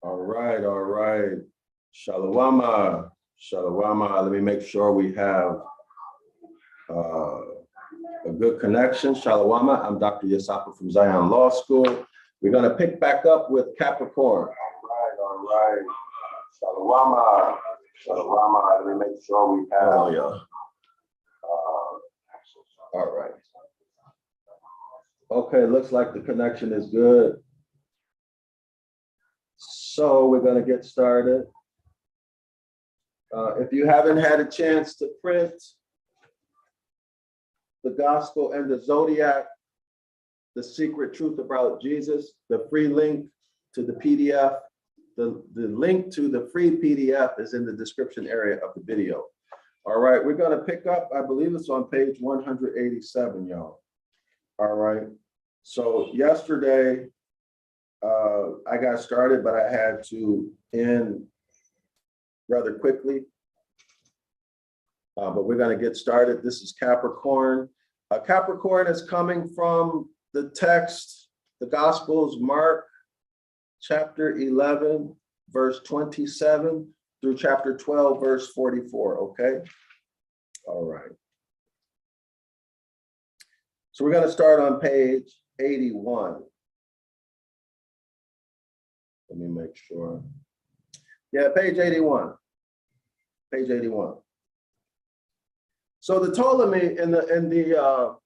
All right, all right. Shalawama, Shalawama. Let me make sure we have a good connection. Shalawama, I'm Dr. Yasapa from Zion Law School. We're going to pick back up with Capricorn. All right. Shalawama, Shalawama. Let me make sure we have. Oh, yeah. All right. Okay, looks like the connection is good. So we're going to get started. If you haven't had a chance to print the Gospel and the Zodiac, the secret truth about Jesus, the free link to the PDF, the link to the free PDF is in the description area of the video. All right, we're going to pick up, I believe it's on page 187, y'all. All right, so yesterday, I got started, but I had to end rather quickly. But we're going to get started. This is Capricorn. Capricorn is coming from the text, the Gospels, Mark chapter 11, verse 27 through chapter 12, verse 44. Okay. All right. So we're going to start on page 81. Let me make sure. Yeah, page 81. Page 81. So the Ptolemy in the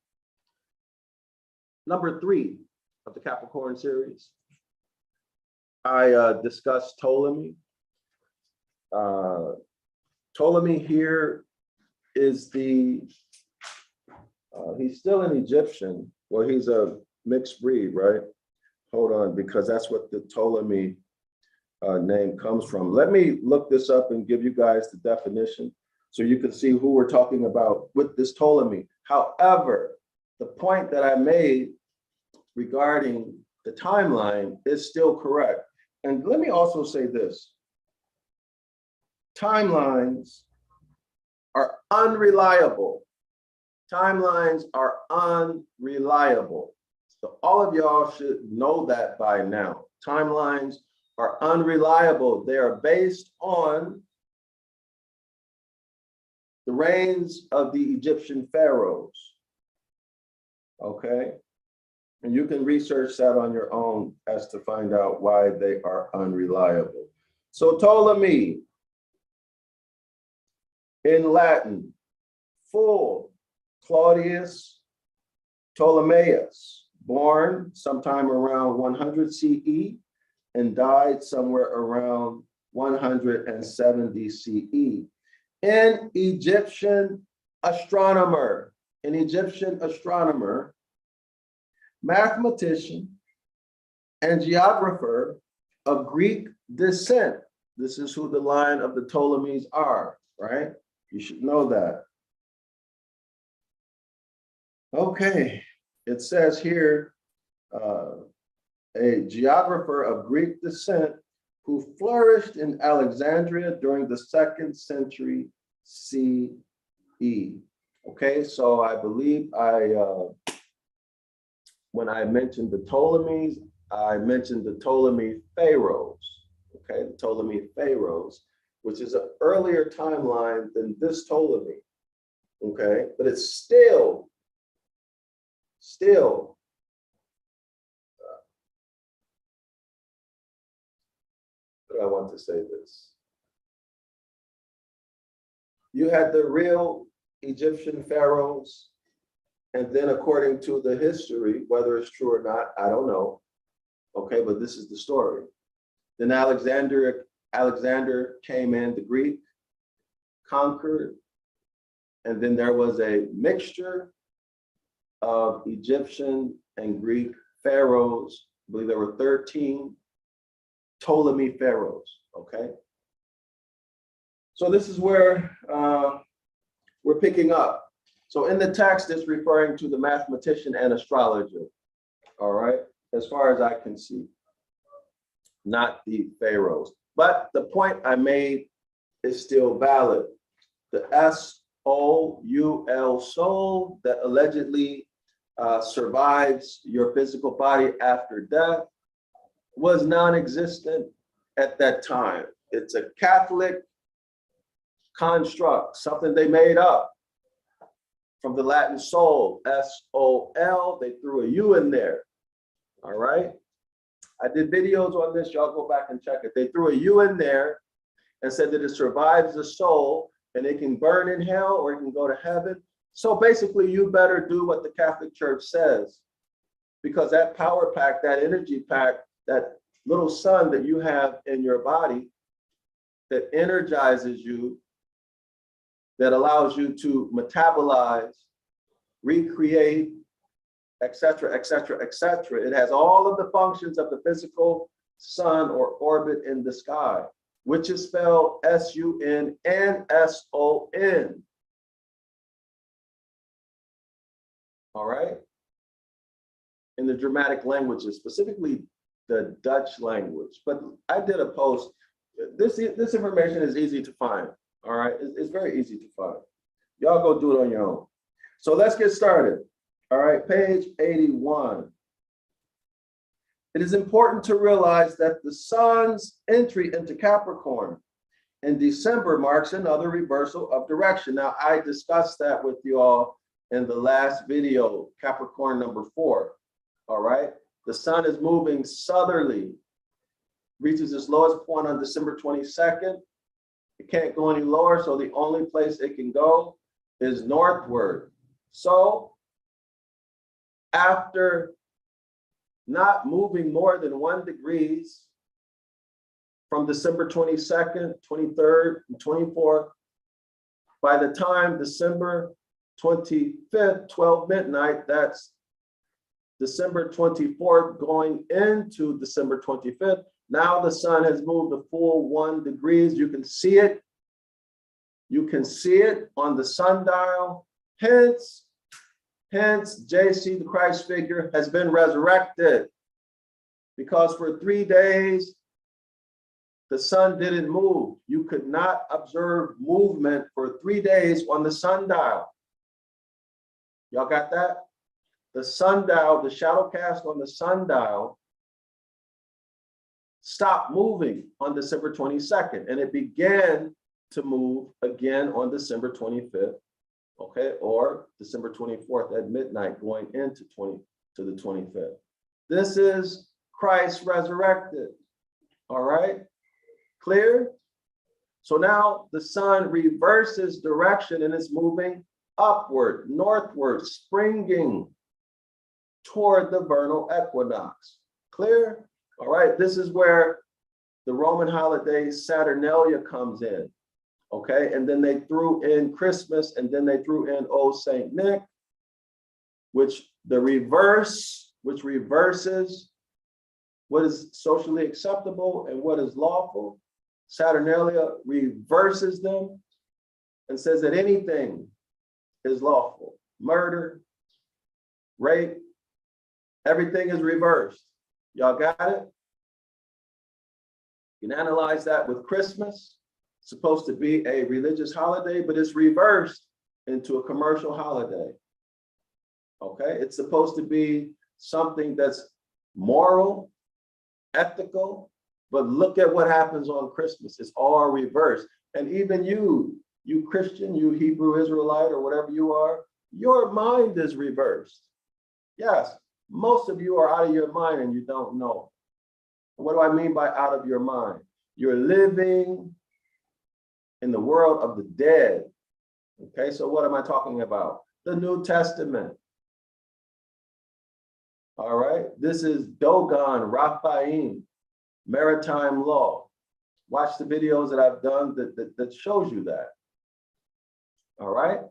number 3 of the Capricorn series, I discussed Ptolemy. Ptolemy here is he's still an Egyptian. Well, he's a mixed breed, right? Hold on, because that's what the Ptolemy name comes from. Let me look this up and give you guys the definition so you can see who we're talking about with this Ptolemy. However, the point that I made regarding the timeline is still correct. And let me also say this. Timelines are unreliable. Timelines are unreliable. So all of y'all should know that by now. Timelines are unreliable. They are based on the reigns of the Egyptian pharaohs. Okay? And you can research that on your own as to find out why they are unreliable. So Ptolemy, in Latin, full Claudius Ptolemaeus, born sometime around 100 CE and died somewhere around 170 CE. An Egyptian astronomer, mathematician, and geographer of Greek descent. This is who the line of the Ptolemies are, right? You should know that. Okay, it says here, a geographer of Greek descent who flourished in Alexandria during the 2nd century CE. Okay, so I believe when I mentioned the Ptolemies, I mentioned the Ptolemy pharaohs. Okay, the Ptolemy pharaohs, which is an earlier timeline than this Ptolemy. Okay, but it's still, I want to say this. You had the real Egyptian pharaohs, and then according to the history, whether it's true or not, I don't know. Okay, but this is the story. Then Alexander came in, the Greek, conquered, and then there was a mixture of Egyptian and Greek pharaohs. I believe there were 13 Ptolemy pharaohs, okay? So this is where we're picking up. So in the text, it's referring to the mathematician and astrologer, all right? As far as I can see, not the pharaohs. But the point I made is still valid. The S-O-U-L, soul, that allegedly survives your physical body after death, was non-existent at that time. It's a Catholic construct, something they made up from the Latin soul, S-O-L. They threw a U in there. All right. I did videos on this. Y'all go back and check it. They threw a U in there and said that it survives the soul and it can burn in hell or it can go to heaven. So basically, you better do what the Catholic Church says, because that power pack, that energy pack, that little sun that you have in your body that energizes you, that allows you to metabolize, recreate, etc., etc., etc. It has all of the functions of the physical sun or orbit in the sky, which is spelled S-U-N and S-O-N. All right? In the Germanic languages, specifically the Dutch language. But I did a post. This information is easy to find. All right? It's very easy to find. Y'all go do it on your own. So let's get started. All right, page 81. It is important to realize that the sun's entry into Capricorn in December marks another reversal of direction. Now, I discussed that with you all in the last video, Capricorn number 4. All right, the sun is moving southerly, reaches its lowest point on December 22nd. It can't go any lower, so the only place it can go is northward. So after not moving more than 1 degree from December 22nd, 23rd, and 24th, by the time December 25th, 12 midnight, that's December 24th going into December 25th, now the sun has moved a full 1 degree. You can see it. You can see it on the sundial. Hence, JC, the Christ figure, has been resurrected, because for 3 days, the sun didn't move. You could not observe movement for 3 days on the sundial. Y'all got that? The sundial, the shadow cast on the sundial stopped moving on December 22nd, and it began to move again on December 25th. Okay, or December 24th at midnight going into the 25th. This is Christ resurrected. All right, clear? So now the sun reverses direction and is moving upward, northward, springing toward the vernal equinox. Clear? All right, this is where the Roman holiday Saturnalia comes in. Okay, and then they threw in Christmas, and then they threw in Old Saint Nick, which reverses what is socially acceptable and what is lawful. Saturnalia reverses them and says that anything is lawful. Murder, rape, everything is reversed. Y'all got it? You can analyze that with Christmas. Supposed to be a religious holiday, but it's reversed into a commercial holiday. Okay, it's supposed to be something that's moral, ethical, but look at what happens on Christmas. It's all reversed. And even you Christian, you Hebrew Israelite, or whatever you are, your mind is reversed. Yes, most of you are out of your mind and you don't know. What do I mean by out of your mind? You're living in the world of the dead. Okay, so what am I talking about? The New Testament. All right, this is Dogon, Raphaim, maritime law. Watch the videos that I've done that shows you that. All right,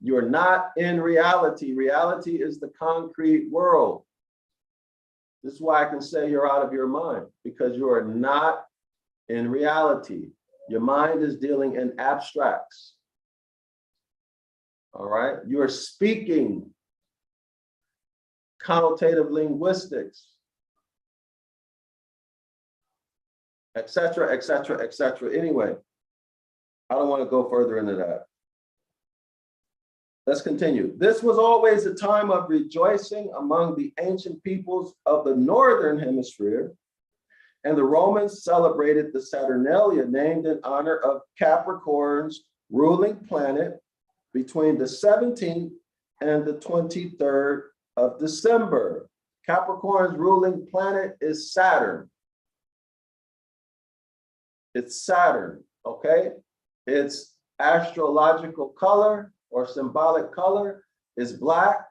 you're not in reality. Reality is the concrete world. This is why I can say you're out of your mind, because you are not in reality. Your mind is dealing in abstracts. All right, you're speaking connotative linguistics, etc., etc., etc. Anyway, I don't want to go further into that. Let's continue. This was always a time of rejoicing among the ancient peoples of the northern hemisphere, And the Romans celebrated the Saturnalia, named in honor of Capricorn's ruling planet, between the 17th and the 23rd of December. Capricorn's ruling planet is Saturn. It's Saturn, okay? Its astrological color or symbolic color is black.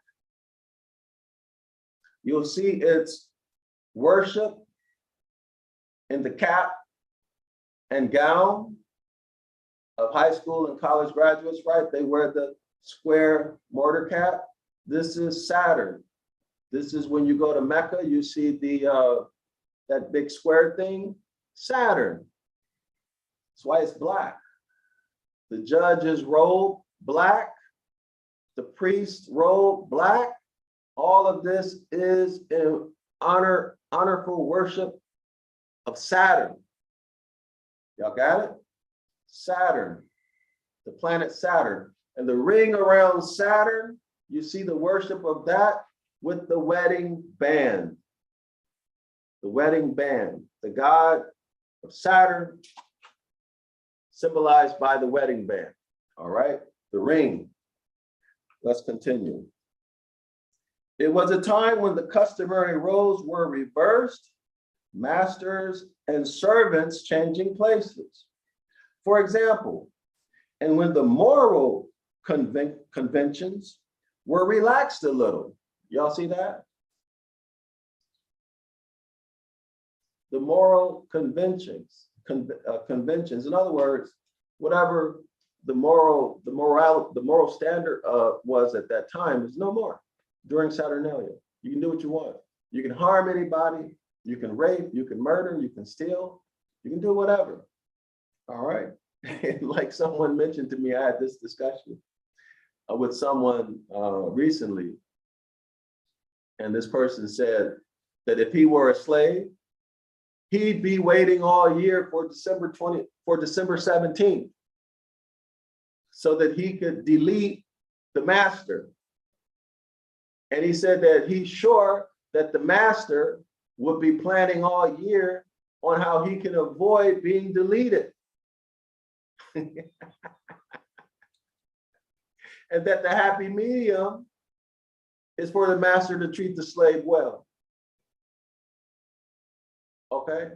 You'll see its worship in the cap and gown of high school and college graduates, right? They wear the square mortar cap. This is Saturn. This is when you go to Mecca, you see the that big square thing, Saturn. That's why it's black. The judge's robe, black. The priest's robe, black. All of this is in honorful worship of Saturn. Y'all got it? Saturn, the planet Saturn. And the ring around Saturn, you see the worship of that with the wedding band. The wedding band, the god of Saturn, symbolized by the wedding band. All right, the ring. Let's continue. It was a time when the customary roles were reversed, masters and servants changing places. For example, and when the moral conventions were relaxed a little. Y'all see that? The moral conventions. In other words, whatever the moral standard was at that time is no more during Saturnalia. You can do what you want. You can harm anybody. You can rape. You can murder. You can steal. You can do whatever. All right. Like someone mentioned to me, I had this discussion with someone recently, and this person said that if he were a slave, he'd be waiting all year for December 17th, so that he could delete the master. And he said that he's sure that the master would be planning all year on how he can avoid being deleted. And that the happy medium is for the master to treat the slave well. Okay?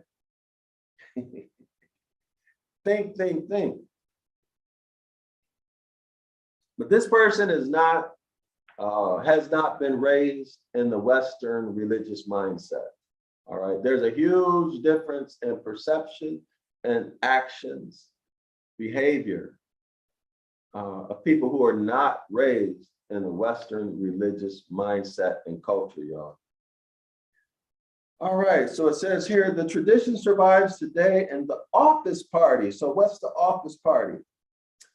Think. But this person is not, has not been raised in the Western religious mindset. All right, there's a huge difference in perception and actions, behavior of people who are not raised in a Western religious mindset and culture, y'all. All right, so it says here, the tradition survives today in the office party. So what's the office party?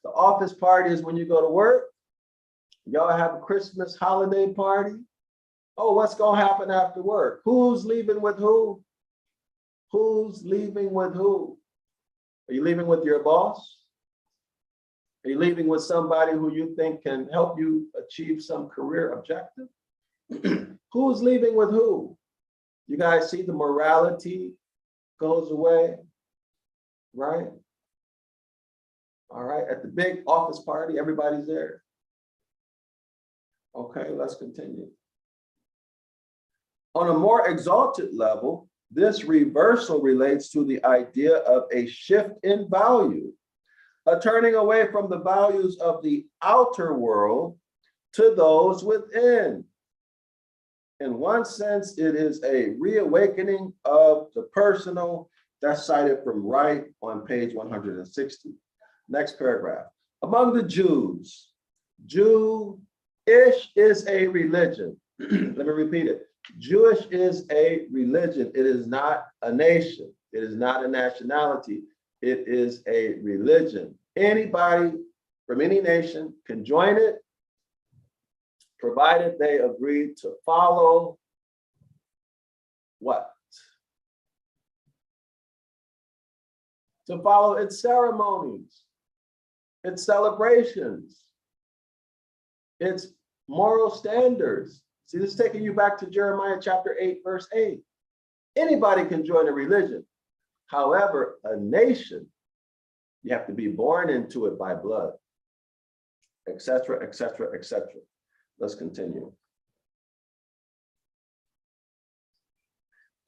The office party is when you go to work. Y'all have a Christmas holiday party. Oh, what's gonna happen after work? Who's leaving with who? Who's leaving with who? Are you leaving with your boss? Are you leaving with somebody who you think can help you achieve some career objective? Who's leaving with who? You guys see the morality goes away, right? All right, at the big office party, everybody's there. Okay, let's continue. On a more exalted level, this reversal relates to the idea of a shift in value, a turning away from the values of the outer world to those within. In one sense, it is a reawakening of the personal. That's cited from Wright on page 160. Next paragraph. Among the Jews, Jewish is a religion. Let me repeat it. Jewish is a religion. It is not a nation. It is not a nationality. It is a religion. Anybody from any nation can join it, provided they agree to follow what? To follow its ceremonies, its celebrations, its moral standards. See, this is taking you back to Jeremiah chapter 8, verse 8. Anybody can join a religion. However, a nation, you have to be born into it by blood, etc., etc., etc. Let's continue.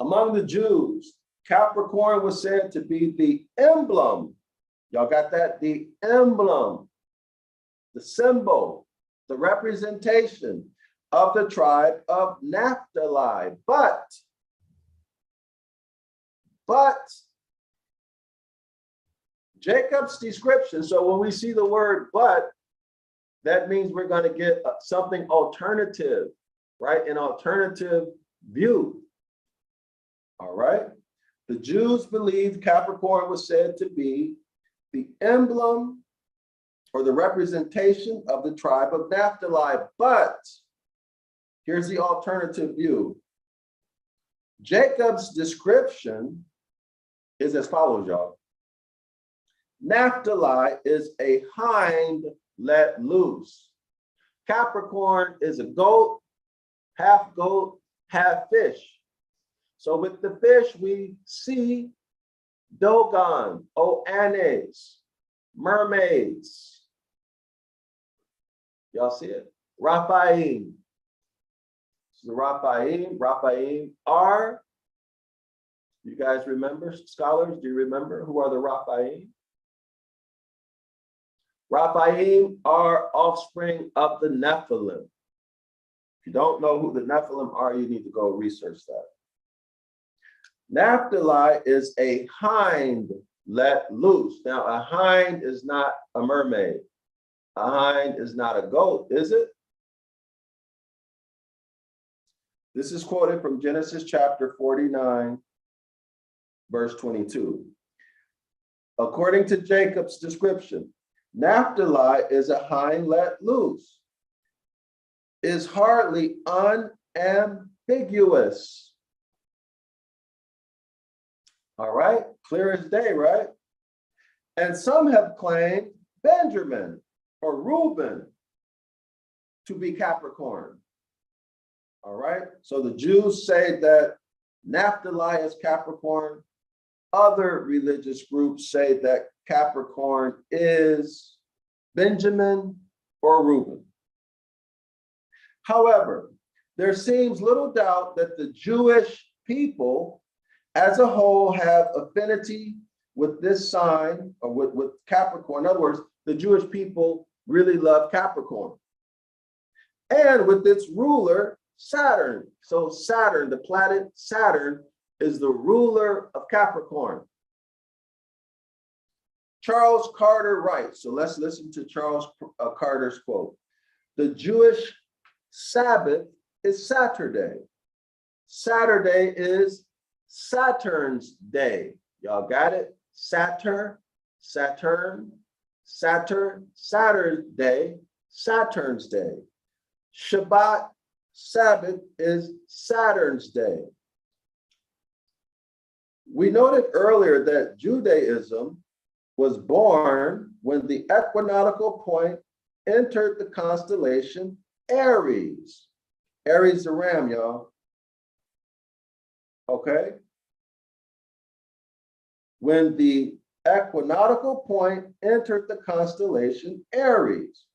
Among the Jews, Capricorn was said to be the emblem. Y'all got that? The emblem, the symbol, the representation of the tribe of Naphtali. But Jacob's description, so when we see the word but, that means we're going to get something alternative, right? An alternative view. All right. The Jews believed Capricorn was said to be the emblem or the representation of the tribe of Naphtali. But here's the alternative view. Jacob's description is as follows, y'all. Naphtali is a hind let loose. Capricorn is a goat, half fish. So with the fish, we see Dogon, Oannes, mermaids. Y'all see it? Raphaim. So Raphaim are, you guys remember, scholars, do you remember who are the Raphaim? Raphaim are offspring of the Nephilim. If you don't know who the Nephilim are, you need to go research that. Naphtali is a hind let loose. Now, a hind is not a mermaid. A hind is not a goat, is it? This is quoted from Genesis chapter 49, verse 22. According to Jacob's description, Naphtali is a hind let loose, is hardly unambiguous. All right, clear as day, right? And some have claimed Benjamin or Reuben to be Capricorn. All right, so the Jews say that Naphtali is Capricorn. Other religious groups say that Capricorn is Benjamin or Reuben. However, there seems little doubt that the Jewish people as a whole have affinity with this sign, or with Capricorn. In other words, the Jewish people really love Capricorn. And with its ruler, Saturn. So Saturn, the planet Saturn, is the ruler of Capricorn. Charles Carter writes, so let's listen to Charles Carter's quote. The Jewish Sabbath is Saturday. Saturday is Saturn's day. Y'all got it? Saturn, Saturn's day, Saturn's day. Shabbat, Sabbath is Saturn's day. We noted earlier that Judaism was born when the equinoctial point entered the constellation Aries. Aries the ram, y'all. Okay? When the equinoctial point entered the constellation Aries.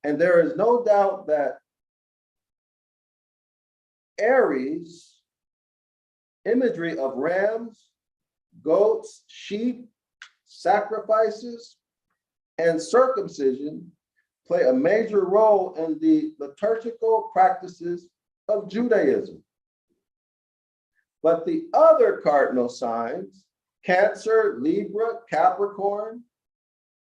And there is no doubt that Aries, imagery of rams, goats, sheep, sacrifices, and circumcision play a major role in the liturgical practices of Judaism. But the other cardinal signs, Cancer, Libra, Capricorn.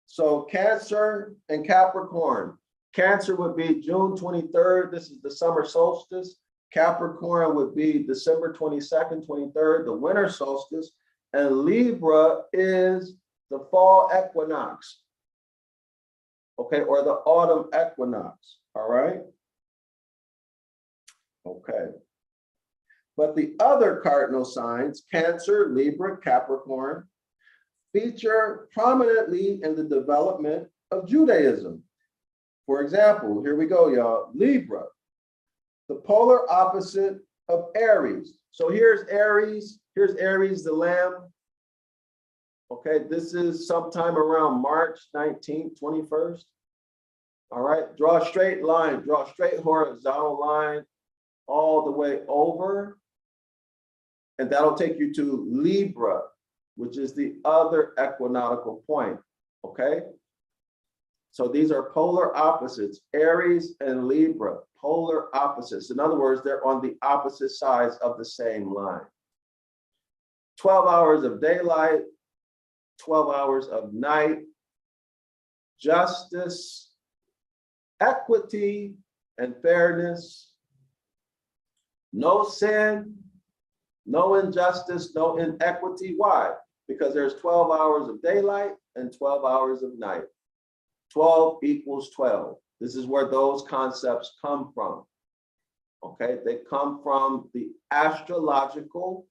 So Cancer and Capricorn. Cancer would be June 23rd. This is the summer solstice. Capricorn would be December 22nd, 23rd, the winter solstice. And Libra is the fall equinox. Okay, or the autumn equinox. All right. Okay. But the other cardinal signs, Cancer, Libra, Capricorn, feature prominently in the development of Judaism. For example, here we go, y'all. Libra, the polar opposite of Aries. So here's Aries, Here's Aries, the lamb. Okay, this is sometime around March 19th, 21st. All right, draw a straight line, draw a straight horizontal line all the way over. And that'll take you to Libra, which is the other equinoctial point, okay? So these are polar opposites, Aries and Libra, polar opposites. In other words, they're on the opposite sides of the same line. 12 hours of daylight, 12 hours of night, justice, equity, and fairness, no sin, no injustice, no inequity. Why? Because there's 12 hours of daylight and 12 hours of night. 12 equals 12. This is where those concepts come from. Okay, they come from the astrological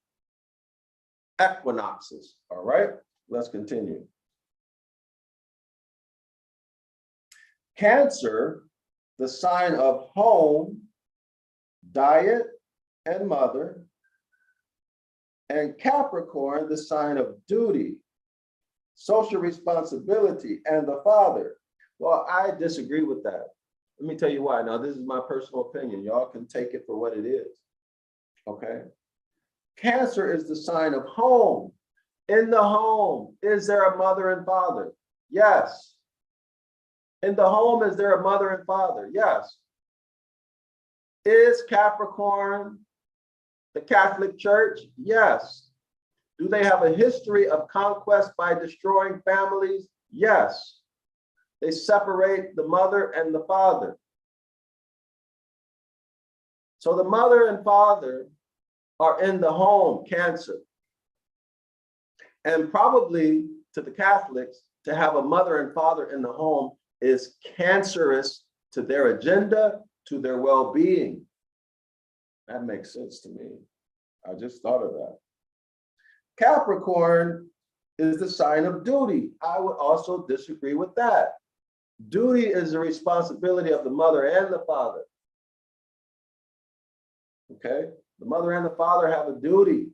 equinoxes. All right, let's continue. Cancer, the sign of home, diet, and mother. And Capricorn, the sign of duty, social responsibility, and the father. Well, I disagree with that. Let me tell you why. Now, this is my personal opinion. Y'all can take it for what it is. Okay. Cancer is the sign of home. In the home, is there a mother and father? Yes. In the home, is there a mother and father? Yes. Is Capricorn the Catholic Church? Yes. Do they have a history of conquest by destroying families? Yes. They separate the mother and the father. So the mother and father are in the home, Cancer. And probably to the Catholics, to have a mother and father in the home is cancerous to their agenda, to their well-being. That makes sense to me. I just thought of that. Capricorn is the sign of duty. I would also disagree with that. Duty is the responsibility of the mother and the father. Okay, the mother and the father have a duty.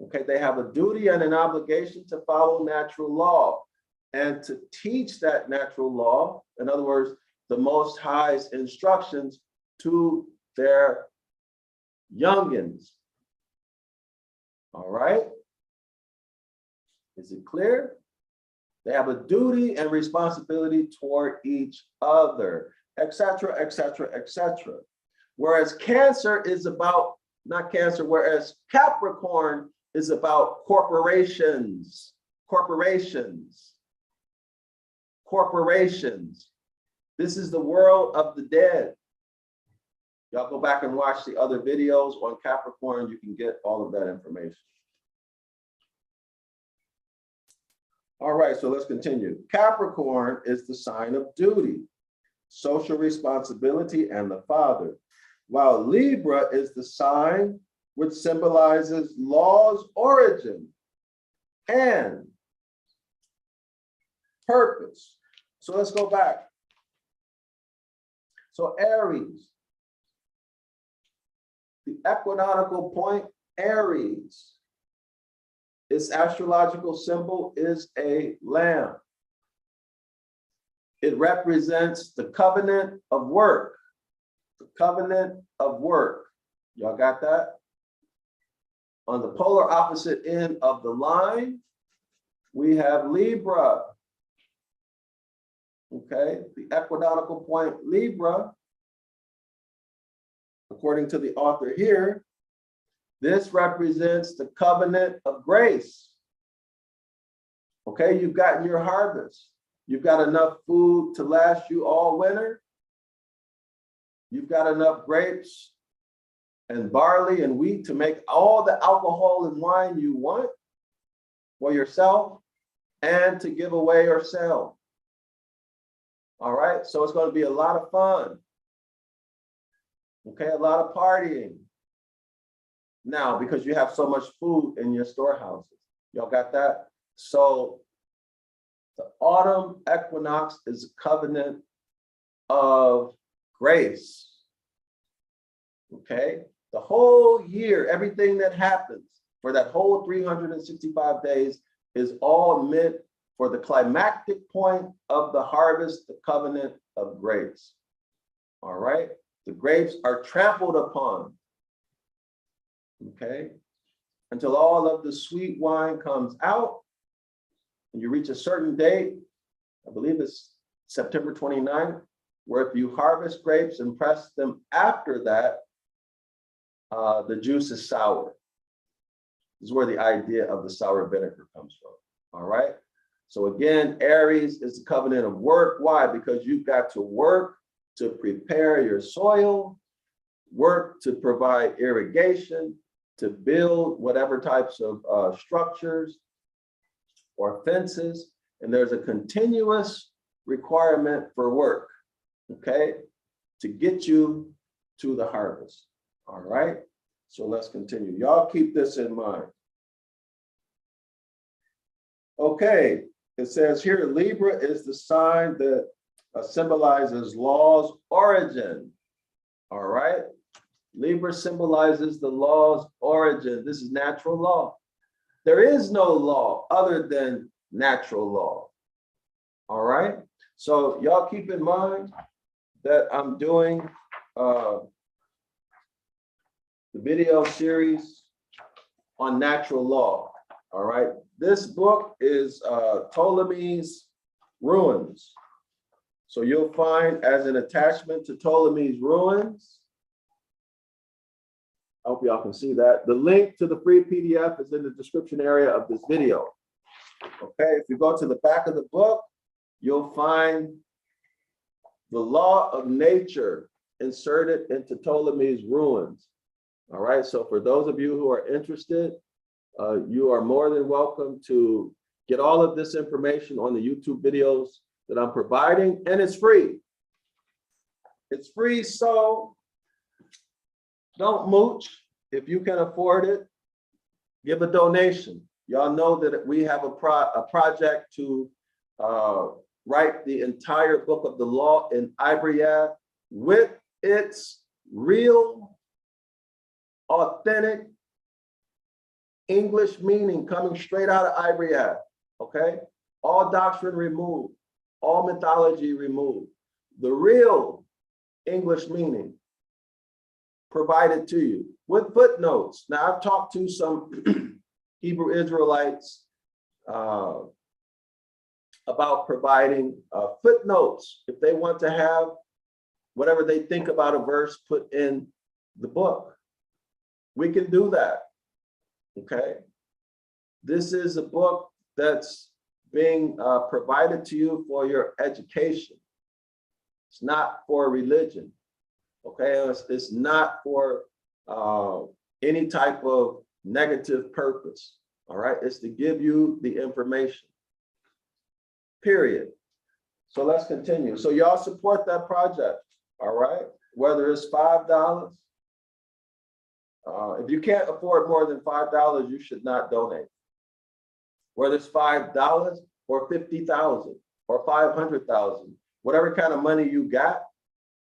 Okay, they have a duty and an obligation to follow natural law and to teach that natural law, in other words, the Most High's instructions to their youngins. All right, is it clear? They have a duty and responsibility toward each other, etc., etc., etc. Whereas Cancer is about, not Cancer, whereas Capricorn is about corporations, corporations, corporations. This is the world of the dead. Y'all go back and watch the other videos on Capricorn, you can get all of that information. All right, so let's continue. Capricorn is the sign of duty, social responsibility, and the father, while Libra is the sign which symbolizes law's origin and purpose. So let's go back. So Aries, the equinoctial point, Aries, its astrological symbol is a lamb. It represents the covenant of work, the covenant of work. Y'all got that? On the polar opposite end of the line, we have Libra. Okay, the equinoctial point Libra, according to the author here, this represents the covenant of grace. Okay, you've gotten your harvest. You've got enough food to last you all winter. You've got enough grapes and barley and wheat to make all the alcohol and wine you want for yourself and to give away or sell. All right, so it's going to be a lot of fun. Okay, a lot of partying. Now, because you have so much food in your storehouses. Y'all got that? So the autumn equinox is a covenant of grace. Okay, The whole year, everything that happens for that whole 365 days is all meant for the climactic point of the harvest, the covenant of grapes. All right? The grapes are trampled upon, okay? Until all of the sweet wine comes out and you reach a certain date, I believe it's September 29th, where if you harvest grapes and press them after that, the juice is sour. This is where the idea of the sour vinegar comes from, all right? So again, Aries is the covenant of work. Why? Because you've got to work to prepare your soil, work to provide irrigation, to build whatever types of structures or fences. And there's a continuous requirement for work, okay, to get you to the harvest, all right? So let's continue. Y'all keep this in mind. Okay, it says here, Libra is the sign that symbolizes law's origin, all right? Libra symbolizes the law's origin. This is natural law. There is no law other than natural law, all right? So y'all keep in mind that I'm doing the video series on natural law, all right? This book is Ptolemy's Ruins. So you'll find as an attachment to Ptolemy's Ruins, I hope y'all can see that. The link to the free PDF is in the description area of this video. Okay, if you go to the back of the book, you'll find the law of nature inserted into Ptolemy's Ruins. All right, so for those of you who are interested, you are more than welcome to get all of this information on the YouTube videos that I'm providing, and it's free. It's free, so don't mooch. If you can afford it, give a donation. Y'all know that we have a project to write the entire book of the law in Ibaryath with its real, authentic English meaning coming straight out of Ibaryath, okay? All doctrine removed, all mythology removed. The real English meaning provided to you with footnotes. Now, I've talked to some Hebrew Israelites about providing footnotes if they want to have whatever they think about a verse put in the book. We can do that, okay? This is a book that's being provided to you for your education. It's not for religion, okay? It's not for any type of negative purpose, all right? It's to give you the information, period. So let's continue. So y'all support that project, all right? Whether it's $5, if you can't afford more than $5, you should not donate. Whether it's $5 or $50,000 or $500,000, whatever kind of money you got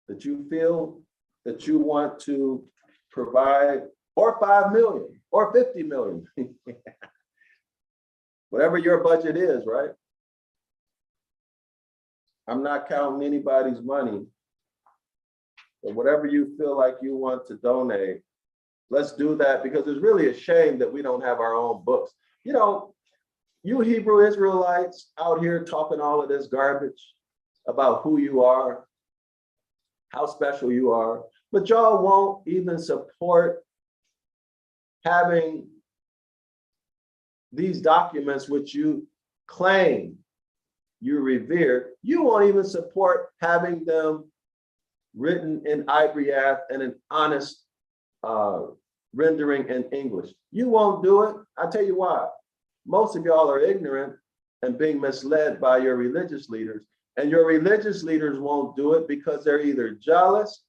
that you feel that you want to provide, or 5 million or 50 million, whatever your budget is, right? I'm not counting anybody's money, but whatever you feel like you want to donate, let's do that, because it's really a shame that we don't have our own books. You know, you Hebrew Israelites out here talking all of this garbage about who you are, how special you are, but y'all won't even support having these documents which you claim you revere. You won't even support having them written in Ibaryath and an honest rendering in English. You won't do it. I'll tell you why. Most of y'all are ignorant and being misled by your religious leaders, and your religious leaders won't do it because they're either jealous,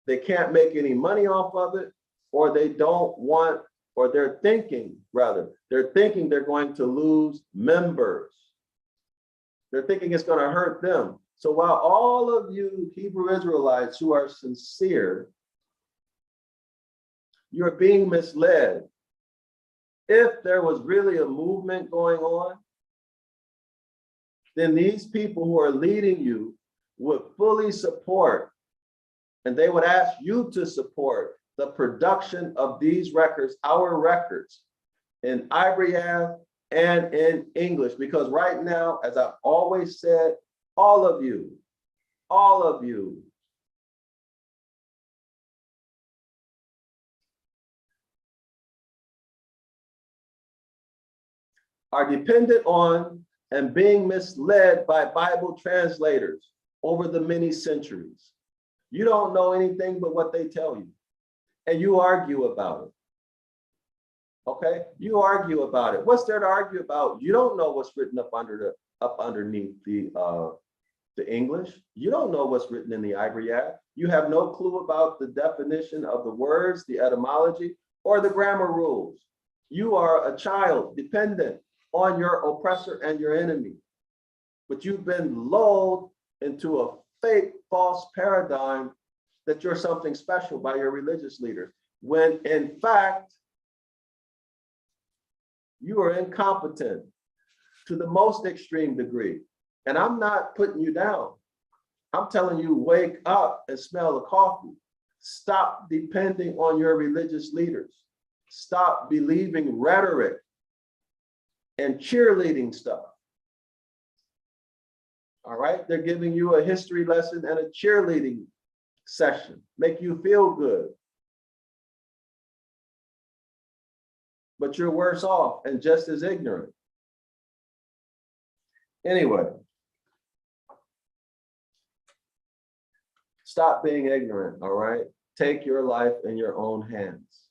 they can't make any money off of it, or they don't want, or they're thinking they're going to lose members. They're thinking it's going to hurt them. So while all of you Hebrew Israelites who are sincere You're being misled. If there was really a movement going on, then these people who are leading you would fully support, and they would ask you to support the production of these records, our records, in Ibaryath and in English. Because right now, as I've always said, all of you are dependent on and being misled by Bible translators over the many centuries. You don't know anything but what they tell you, and you argue about it. Okay, you argue about it. What's there to argue about? You don't know what's written underneath the English. You don't know what's written in the Ibaryath. You have no clue about the definition of the words, the etymology, or the grammar rules. You are a child dependent on your oppressor and your enemy, but you've been lulled into a fake, false paradigm that you're something special by your religious leaders, when in fact, you are incompetent to the most extreme degree. And I'm not putting you down. I'm telling you, wake up and smell the coffee. Stop depending on your religious leaders. Stop believing rhetoric and cheerleading stuff. All right, they're giving you a history lesson and a cheerleading session, make you feel good. But you're worse off and just as ignorant. Anyway, stop being ignorant, all right? Take your life in your own hands,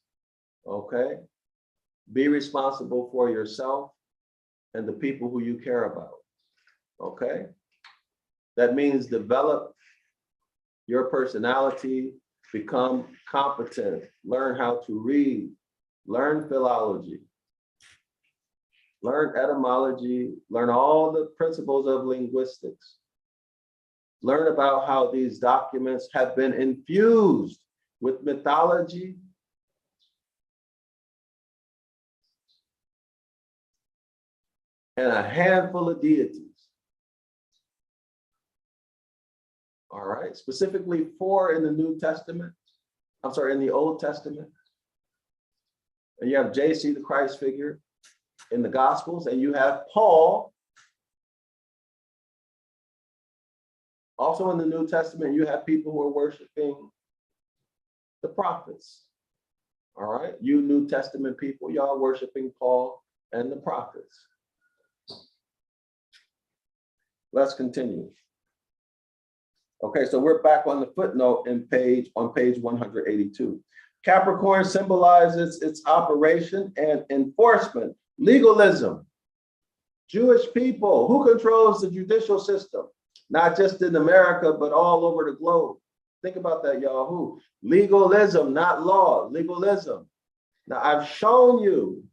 okay? Be responsible for yourself and the people who you care about, okay? That means develop your personality, become competent, learn how to read, learn philology, learn etymology, learn all the principles of linguistics. Learn about how these documents have been infused with mythology and a handful of deities. All right, specifically 4 in the New Testament. I'm sorry, in the Old Testament. And you have JC, the Christ figure, in the Gospels, and you have Paul. Also in the New Testament, you have people who are worshiping the prophets. All right, you New Testament people, y'all worshiping Paul and the prophets. Let's continue. Okay, so we're back on the footnote on page 182. Capricorn symbolizes its operation and enforcement, legalism. Jewish people, who controls the judicial system? Not just in America, but all over the globe. Think about that, y'all. Who? Legalism, not law, legalism. Now, I've shown you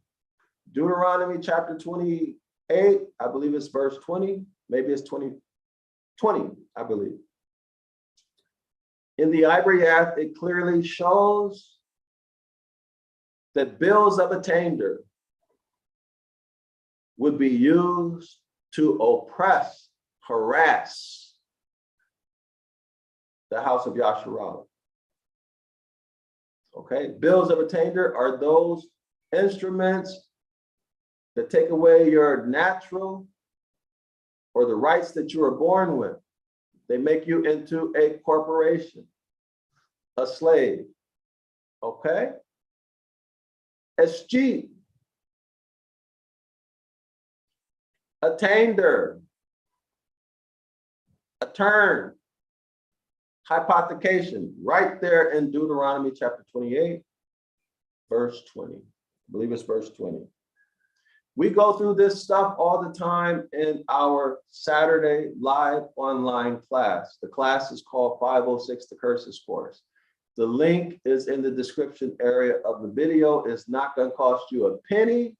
Deuteronomy chapter 28, I believe it's verse 20, maybe it's 20, I believe. In the Ibaryath, it clearly shows that bills of attainder would be used to oppress, harass the House of Yasharala. Okay, bills of attainder are those instruments that take away your natural or the rights that you were born with. They make you into a corporation, a slave, okay? Escheat, attainder, a turn, hypothecation, right there in Deuteronomy chapter 28, verse 20. I believe it's verse 20. We go through this stuff all the time in our Saturday live online class. The class is called 506, the Curses course. The link is in the description area of the video. It's not going to cost you a penny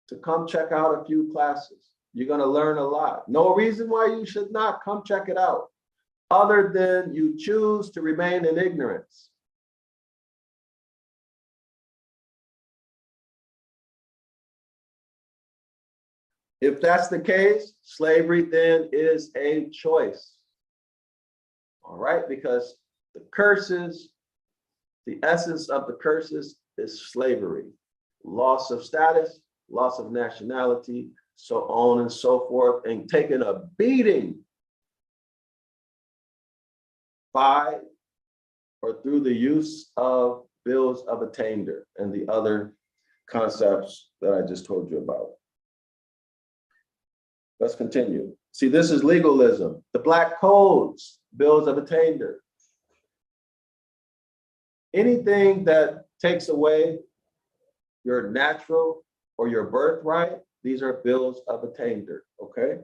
to come check out a few classes. You're going to learn a lot. No reason why you should not come check it out, other than you choose to remain in ignorance. If that's the case, slavery then is a choice. All right, because the curses, the essence of the curses is slavery, loss of status, loss of nationality, so on and so forth, and taking a beating by or through the use of bills of attainder and the other concepts that I just told you about. Let's continue. See, this is legalism. The black codes, bills of attainder. Anything that takes away your natural or your birthright, these are bills of attainder, okay?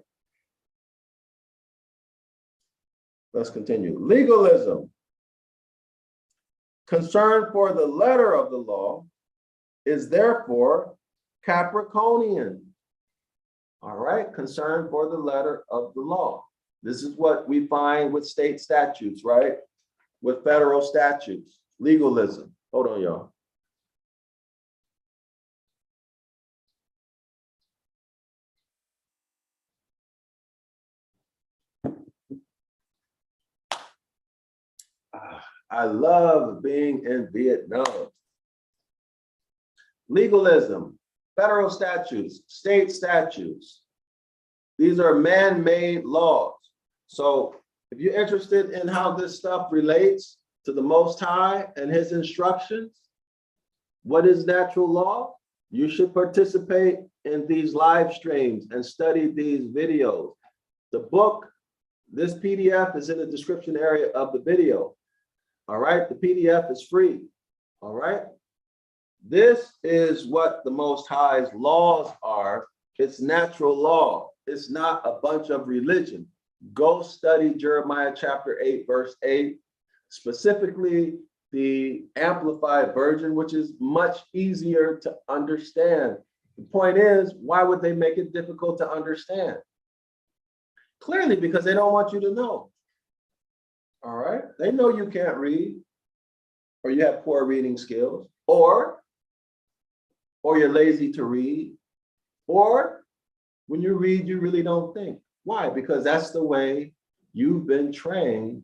Let's continue. Legalism. Concern for the letter of the law is therefore Capricornian. All right, concern for the letter of the law. This is what we find with state statutes, right? With federal statutes, legalism. Hold on, y'all. I love being in Vietnam. Legalism, federal statutes, state statutes. These are man-made laws. So if you're interested in how this stuff relates to the Most High and his instructions, what is natural law? You should participate in these live streams and study these videos. The book, this PDF is in the description area of the video. All right, the PDF is free. All right. This is what the Most High's laws are. It's natural law. It's not a bunch of religion. Go study Jeremiah chapter 8, verse 8, specifically the Amplified Version, which is much easier to understand. The point is, why would they make it difficult to understand? Clearly, because they don't want you to know. All right, they know you can't read, or you have poor reading skills, or you're lazy to read, or when you read, you really don't think. Why? Because that's the way you've been trained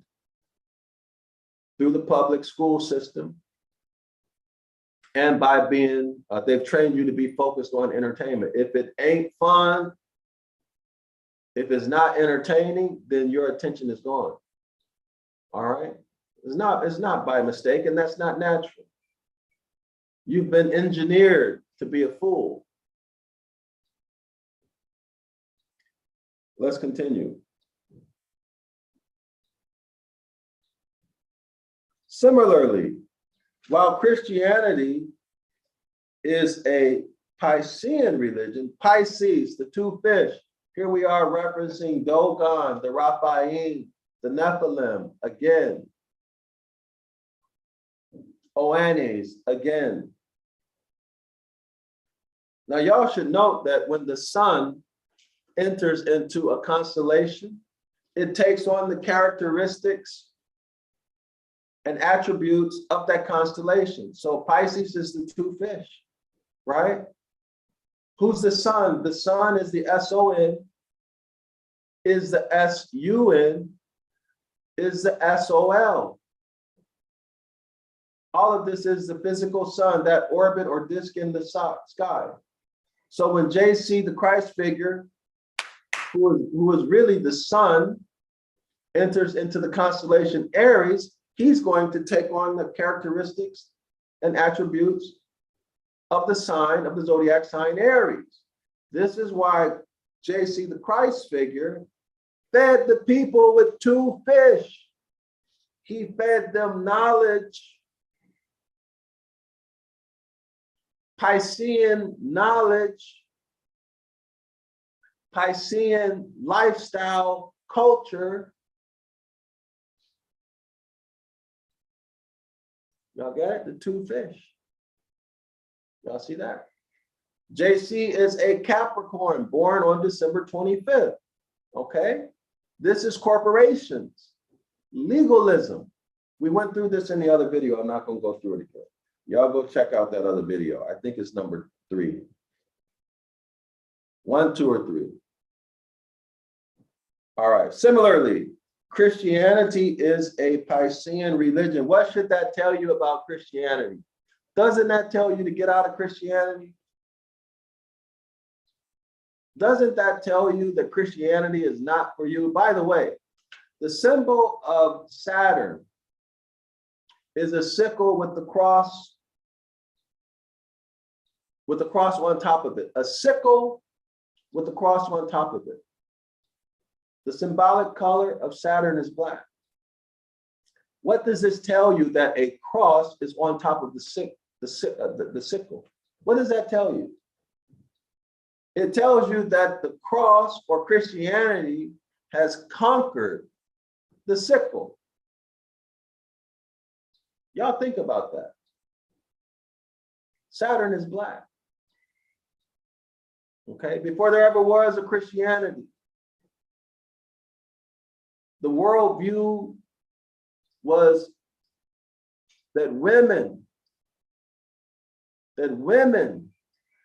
through the public school system, and by being, they've trained you to be focused on entertainment. If it ain't fun, if it's not entertaining, then your attention is gone. All right, it's not by mistake, and that's not natural. You've been engineered to be a fool. Let's continue. Similarly, while Christianity is a Piscean religion, Pisces, the two fish, here we are referencing Dogon, the Raphaim, the Nephilim, again. Oannes, again. Now, y'all should note that when the sun enters into a constellation, it takes on the characteristics and attributes of that constellation. So Pisces is the two fish, right? Who's the sun? The sun is the S-O-N, is the S-U-N, is the S-O-L. All of this is the physical sun, that orbit or disk in the sky. So when JC, the Christ figure, who is really the sun, enters into the constellation Aries, he's going to take on the characteristics and attributes of the sign, of the zodiac sign Aries. This is why JC, the Christ figure, fed the people with two fish. He fed them knowledge, Piscean knowledge, Piscean lifestyle, culture. Y'all get it? The two fish. Y'all see that? JC is a Capricorn born on December 25th. Okay? This is corporations, legalism. We went through this in the other video. I'm not going to go through it again. Y'all go check out that other video. I think it's number 3. 1, 2, or 3. All right. Similarly, Christianity is a Piscean religion. What should that tell you about Christianity? Doesn't that tell you to get out of Christianity? Doesn't that tell you that Christianity is not for you? By the way, the symbol of Saturn is a sickle with the cross on top of it. A sickle with the cross on top of it. The symbolic color of Saturn is black. What does this tell you that a cross is on top of the sickle? What does that tell you? It tells you that the cross or Christianity has conquered the sickle. Y'all think about that. Saturn is black. Okay, before there ever was a Christianity, the worldview was that women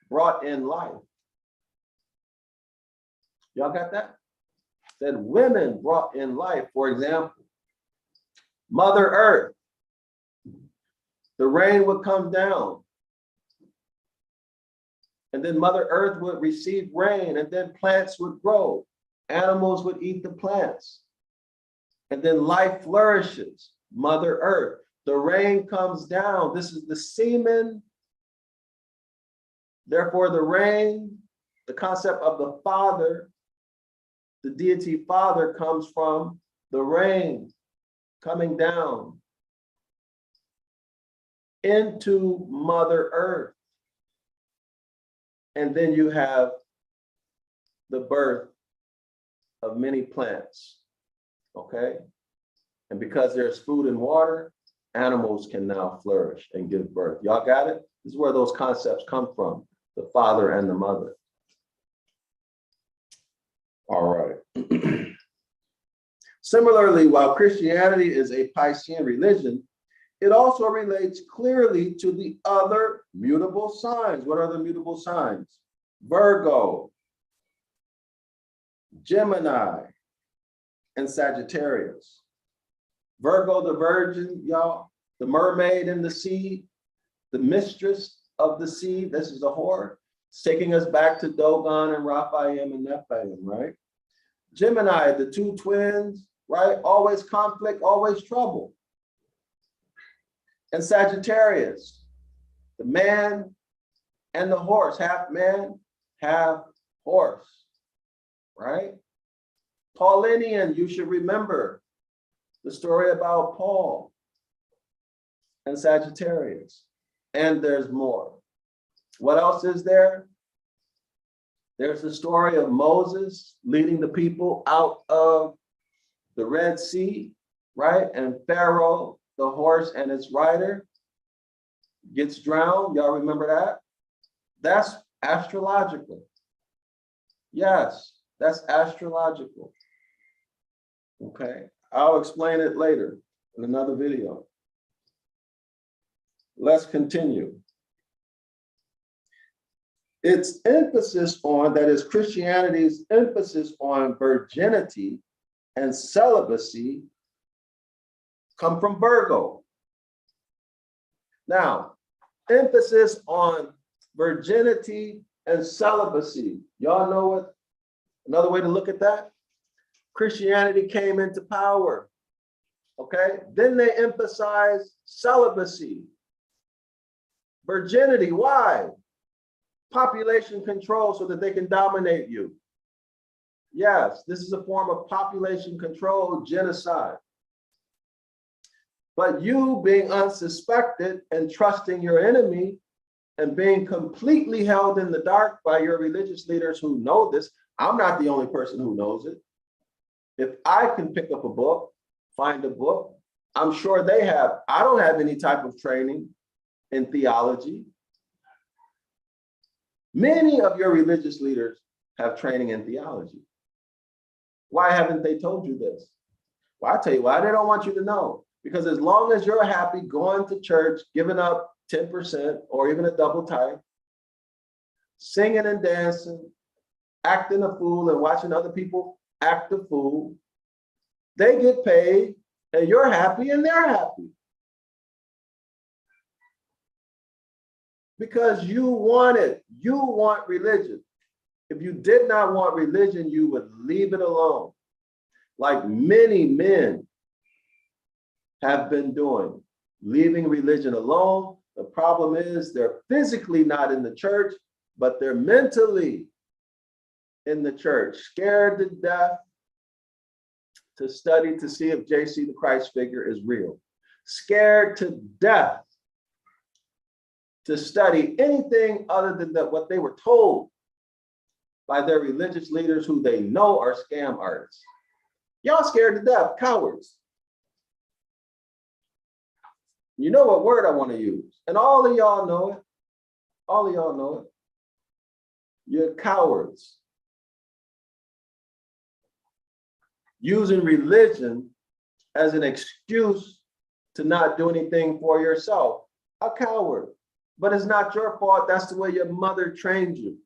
brought in life. Y'all got that? That women brought in life. For example, Mother Earth, the rain would come down, and then Mother Earth would receive rain, and then plants would grow. Animals would eat the plants, and then life flourishes. Mother Earth, the rain comes down. This is the semen. Therefore, the rain, the concept of the Father, the deity Father, comes from the rain coming down into Mother Earth. And then you have the birth of many plants, okay? And because there's food and water, animals can now flourish and give birth. Y'all got it? This is where those concepts come from, the father and the mother. All right. Similarly, while Christianity is a Piscean religion, it also relates clearly to the other mutable signs. What are the mutable signs? Virgo, Gemini, and Sagittarius. Virgo, the virgin, y'all, the mermaid in the sea, the mistress of the sea. This is a whore. It's taking us back to Dogon and Raphaim and Nephilim, right? Gemini, the two twins, right? Always conflict, always trouble. And Sagittarius, the man and the horse, half man, half horse, right? Paulinian, you should remember the story about Paul and Sagittarius. And there's more. What else is there? There's the story of Moses leading the people out of the Red Sea, right? And Pharaoh, the horse and its rider, gets drowned. Y'all remember that? That's astrological. Yes, that's astrological. Okay, I'll explain it later in another video. Let's continue. Its emphasis on, that is Christianity's emphasis on virginity and celibacy, come from Virgo. Now, emphasis on virginity and celibacy. Y'all know what? Another way to look at that? Christianity came into power, okay? Then they emphasize celibacy. Virginity, why? Population control so that they can dominate you. Yes, this is a form of population control, genocide. But you being unsuspected and trusting your enemy and being completely held in the dark by your religious leaders who know this. I'm not the only person who knows it. If I can pick up a book, find a book, I'm sure they have. I don't have any type of training in theology. Many of your religious leaders have training in theology. Why haven't they told you this? Well, I'll tell you why. They don't want you to know. Because as long as you're happy going to church, giving up 10% or even a double tithe, singing and dancing, acting a fool and watching other people act a fool. They get paid and you're happy and they're happy. Because you want it. You want religion. If you did not want religion, you would leave it alone. Like many men have been doing, leaving religion alone. The problem is they're physically not in the church, but they're mentally in the church, scared to death to study to see if JC the Christ figure is real, scared to death to study anything other than what they were told by their religious leaders who they know are scam artists. Y'all scared to death, cowards. You know what word I want to use, and all of y'all know it. All of y'all know it. You're cowards. Using religion as an excuse to not do anything for yourself. A coward. But it's not your fault. That's the way your mother trained you.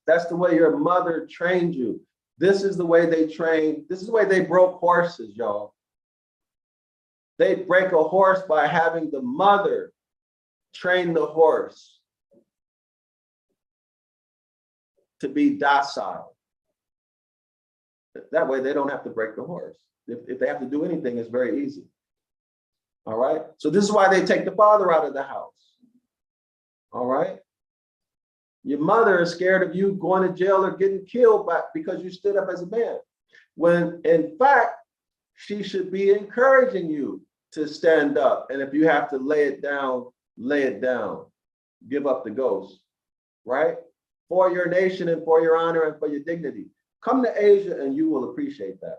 That's the way your mother trained you. This is the way they trained. This is the way they broke horses, y'all. They break a horse by having the mother train the horse to be docile. That way they don't have to break the horse. If they have to do anything, it's very easy. All right. So this is why they take the father out of the house. All right. Your mother is scared of you going to jail or getting killed because you stood up as a man. When in fact, she should be encouraging you to stand up. And if you have to lay it down, lay it down. Give up the ghost, right? For your nation and for your honor and for your dignity. Come to Asia and you will appreciate that.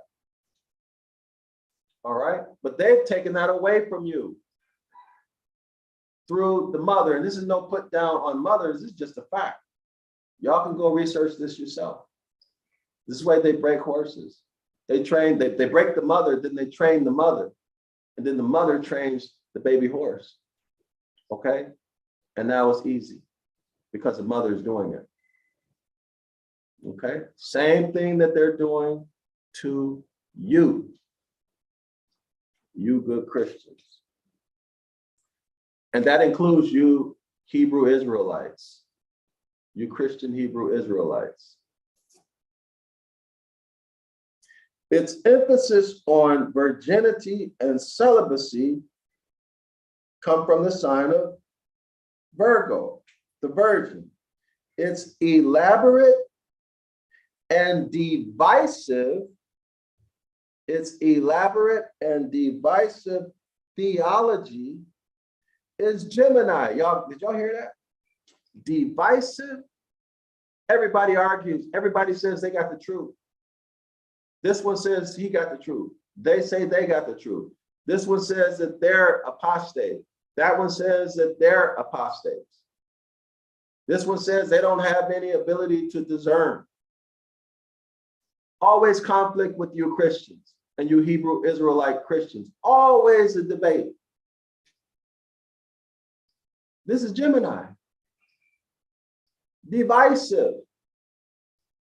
All right? But they've taken that away from you through the mother. And this is no put down on mothers. It's just a fact. Y'all can go research this yourself. This is why they break horses. They train, they break the mother, then they train the mother. And then the mother trains the baby horse. Okay? And now it's easy because the mother is doing it. Okay? Same thing that they're doing to you. You good Christians. And that includes you Hebrew Israelites. You Christian Hebrew Israelites. Its emphasis on virginity and celibacy come from the sign of Virgo, the Virgin. It's elaborate and divisive. Its elaborate and divisive theology is Gemini. Y'all, did y'all hear that? Divisive. Everybody argues. Everybody says they got the truth. This one says he got the truth. They say they got the truth. This one says that they're apostate. That one says that they're apostates. This one says they don't have any ability to discern. Always conflict with you Christians and you Hebrew Israelite Christians. Always a debate. This is Gemini. Divisive.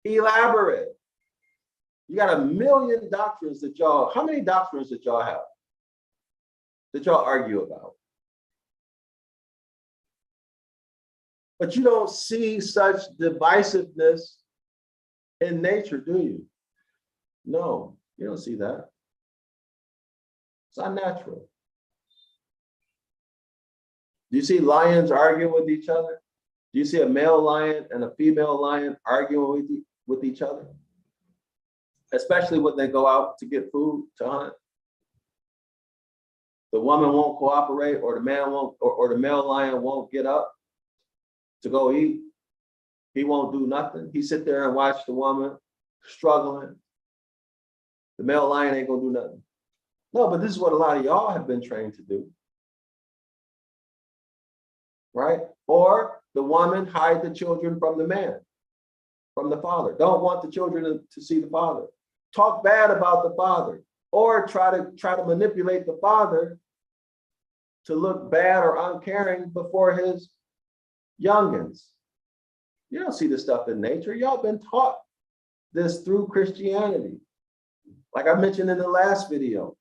Elaborate. You got a million doctrines that y'all, how many doctrines that y'all have? That y'all argue about? But you don't see such divisiveness in nature, do you? No, you don't see that. It's unnatural. Do you see lions arguing with each other? Do you see a male lion and a female lion arguing with each other? Especially when they go out to get food, to hunt. The woman won't cooperate, or the man won't, or the male lion won't get up to go eat. He won't do nothing. He sit there and watch the woman struggling. The male lion ain't gonna do nothing. No, but this is what a lot of y'all have been trained to do. Right? Or the woman hide the children from the man, from the father. Don't want the children to see the father. Talk bad about the father, or try to manipulate the father to look bad or uncaring before his youngins. You don't see this stuff in nature. Y'all been taught this through Christianity. Like I mentioned in the last video,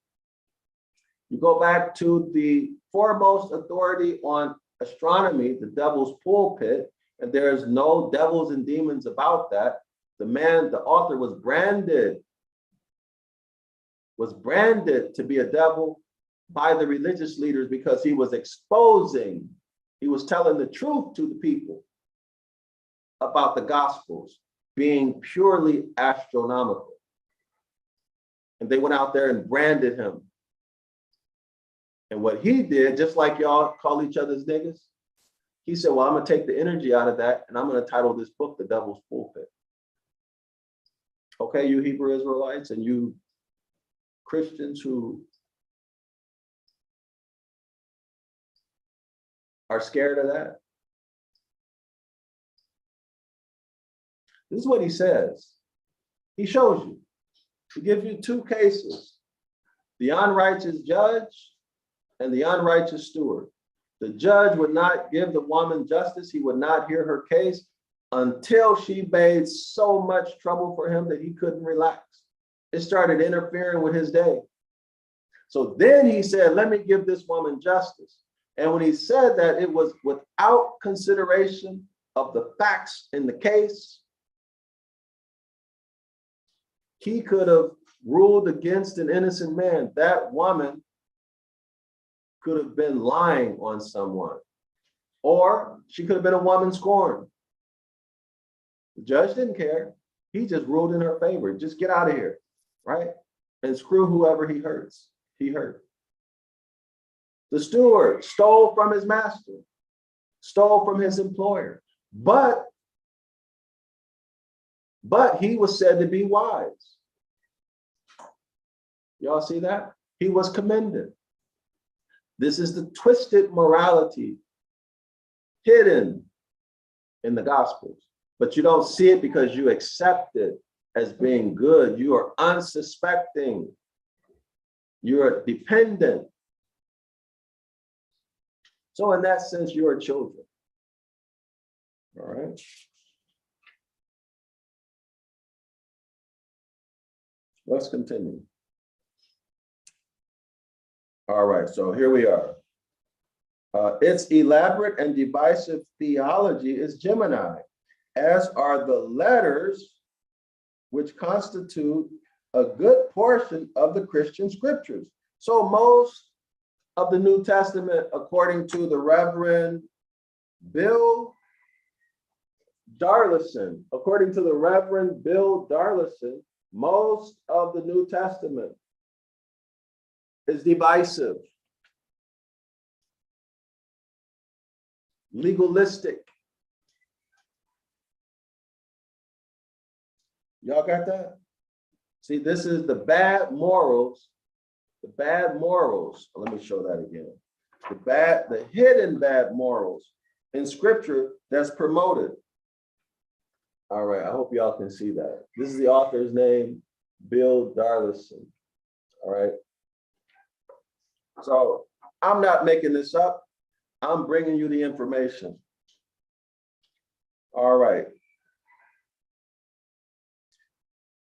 you go back to the foremost authority on astronomy, the Devil's Pulpit, and there's no devils and demons about that. The author was branded to be a devil by the religious leaders because he was telling the truth to the people about the Gospels being purely astronomical. And they went out there and branded him. And what he did, just like y'all call each other's niggas, he said, well, I'm gonna take the energy out of that and I'm gonna title this book, The Devil's Pulpit. Okay, you Hebrew Israelites and you Christians who are scared of that. This is what he says. He shows you. He gives you two cases, the unrighteous judge and the unrighteous steward. The judge would not give the woman justice. He would not hear her case until she made so much trouble for him that he couldn't relax. It started interfering with his day. So then he said, let me give this woman justice. And when he said that, it was without consideration of the facts in the case. He could have ruled against an innocent man. That woman could have been lying on someone, or she could have been a woman scorned. The judge didn't care. He just ruled in her favor. Just get out of here, right? And screw whoever he hurts. He hurt. The steward stole from his master, stole from his employer, but he was said to be wise. Y'all see that? He was commended. This is the twisted morality hidden in the Gospels, but you don't see it because you accept it as being good. You are unsuspecting. You're dependent. So in that sense, you are children. All right. Let's continue. All right, so here we are. Its elaborate and divisive theology is Gemini, as are the letters which constitute a good portion of the Christian scriptures. So most of the New Testament, according to the Reverend Bill Darlison, most of the New Testament is divisive, legalistic. Y'all got that? See, this is the bad morals. The bad morals. Let me show that again. The hidden bad morals in scripture that's promoted. All right, I hope y'all can see that. This is the author's name, Bill Darlison. All right. So I'm not making this up. I'm bringing you the information. All right.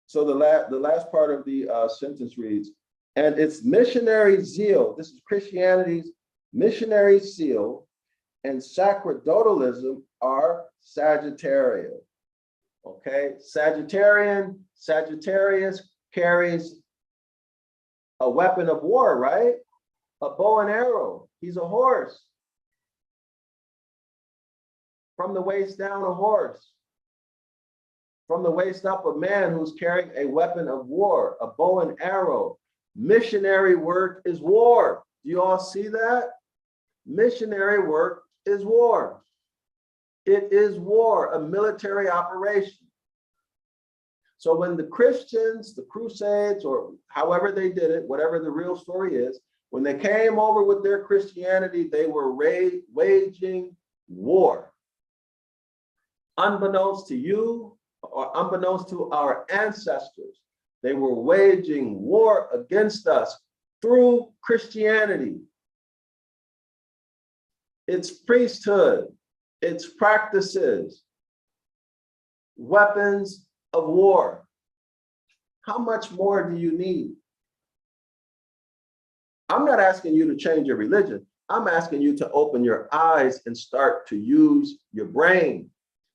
So the last part of the sentence reads, and its missionary zeal, this is Christianity's missionary zeal, and sacerdotalism are Sagittarian. Okay, Sagittarius carries a weapon of war, right? A bow and arrow. He's a horse. From the waist down, a horse. From the waist up, a man who's carrying a weapon of war, a bow and arrow. Missionary work is war. Do you all see that? Missionary work is war. It is war, a military operation. So when the Christians, the Crusades, or however they did it, whatever the real story is, when they came over with their Christianity, they were waging war. Unbeknownst to you, or unbeknownst to our ancestors, they were waging war against us through Christianity. Its priesthood, its practices, weapons of war. How much more do you need? I'm not asking you to change your religion. I'm asking you to open your eyes and start to use your brain.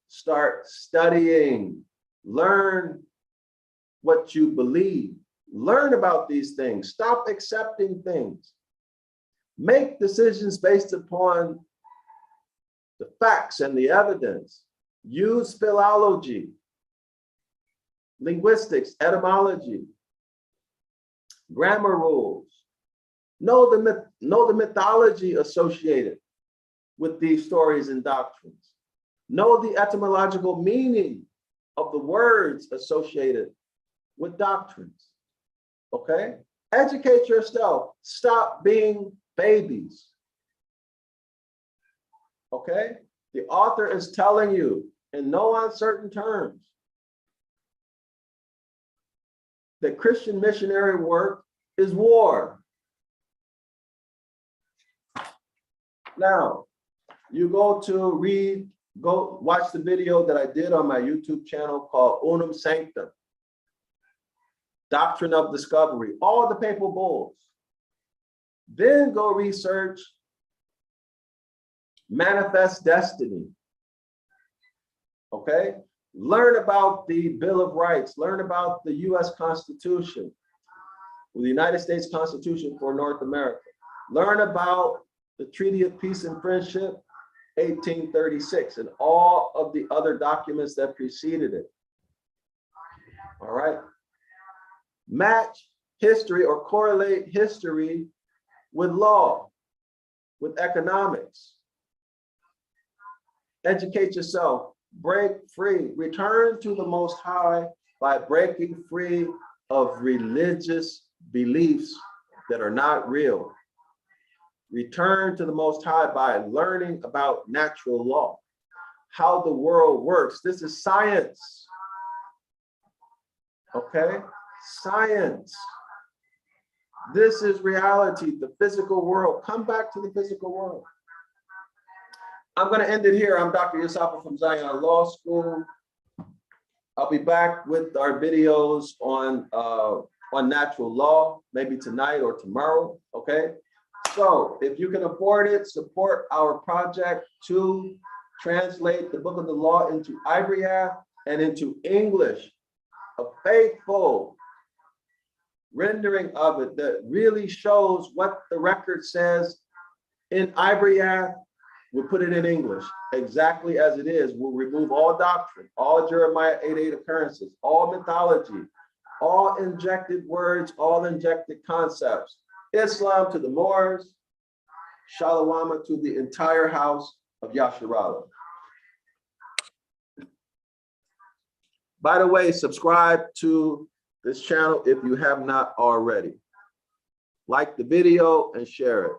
Start studying. Learn what you believe. Learn about these things. Stop accepting things. Make decisions based upon the facts and the evidence. Use philology, linguistics, etymology, grammar rules. Know the mythology associated with these stories and doctrines. Know the etymological meaning of the words associated with doctrines. Okay? Educate yourself. Stop being babies. Okay? The author is telling you in no uncertain terms that Christian missionary work is war. Now, you go watch the video that I did on my YouTube channel called Unum Sanctum, Doctrine of Discovery, all the papal bulls. Then go research Manifest Destiny. Okay? Learn about the Bill of Rights. Learn about the US Constitution, the United States Constitution for North America. Learn about the Treaty of Peace and Friendship, 1836, and all of the other documents that preceded it. All right? Match history or correlate history with law, with economics. Educate yourself, break free, return to the Most High by breaking free of religious beliefs that are not real. Return to the Most High by learning about natural law, how the world works. This is science. Okay? Science. This is reality, the physical world. Come back to the physical world. I'm going to end it here. I'm Dr. Yasapa from Zion Law School. I'll be back with our videos on natural law, maybe tonight or tomorrow. Okay? So if you can afford it, support our project to translate the book of the law into Ibaryath and into English, a faithful rendering of it that really shows what the record says in Ibaryath. We'll put it in English exactly as it is. We'll remove all doctrine, all Jeremiah 8:8 occurrences, all mythology, all injected words, all injected concepts. Islam to the Moors, Shalawama to the entire House of Yasharala. By the way, subscribe to this channel if you have not already. Like the video and share it.